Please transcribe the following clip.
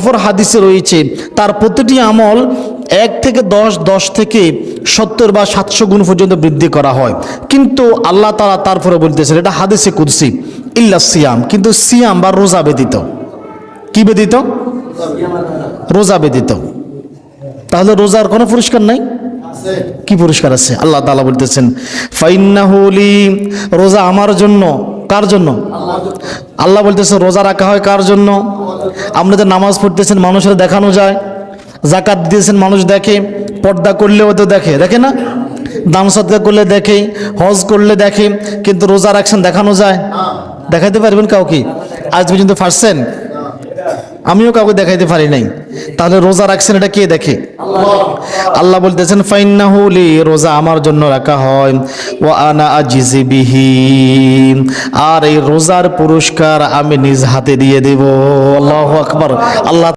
অপর হাদিসে রয়েছে তার প্রতিটি আমল 1 থেকে 10, 10 থেকে 70 বা 700 গুণ পর্যন্ত বৃদ্ধি করা হয়। কিন্তু আল্লাহ তাআলা তারপরে বলতেছেন, এটা হাদিসে কুদসি, ইল্লা সিয়াম, কিন্তু সিয়াম বা রোজা ব্যতীত। কি ব্যতীত? রোজা ব্যতীত। তাহলে রোজার কোনো পুরস্কার নাই? কি পুরস্কার আছে? আল্লাহ তাআলা বলতেছেন ফাইন্নাহু লি, রোজা আমার জন্য। কার জন্য? আল্লাহ বলতেছে রোজা রাখা হয় কার জন্য? আপনি যে নামাজ পড়তেছেন মানুষের দেখানো যায়, যাকাত দিয়েছেন মানুষ দেখে, পর্দা করলেও তো দেখে, দেখে না? দান সদকা করলে দেখে, হজ করলে দেখে, কিন্তু রোজা রাখছেন দেখানো যায়? দেখাইতে পারবেন কাউকে? আজ পর্যন্ত পারছেন? আমিও কাউকে দেখাইতে পারি নাই। তাহলে রোজা রাখছেন এটা কে দেখে? আল্লাহ বলতেছেন ফাইন্নাহু লি, রোজা আমার জন্য রাখা হয়, ওয়া আনা আজিজি বিহি, আর এই রোজার পুরস্কার আমি নিজ হাতে দিয়ে দেব। আল্লাহু আকবার। আল্লাহ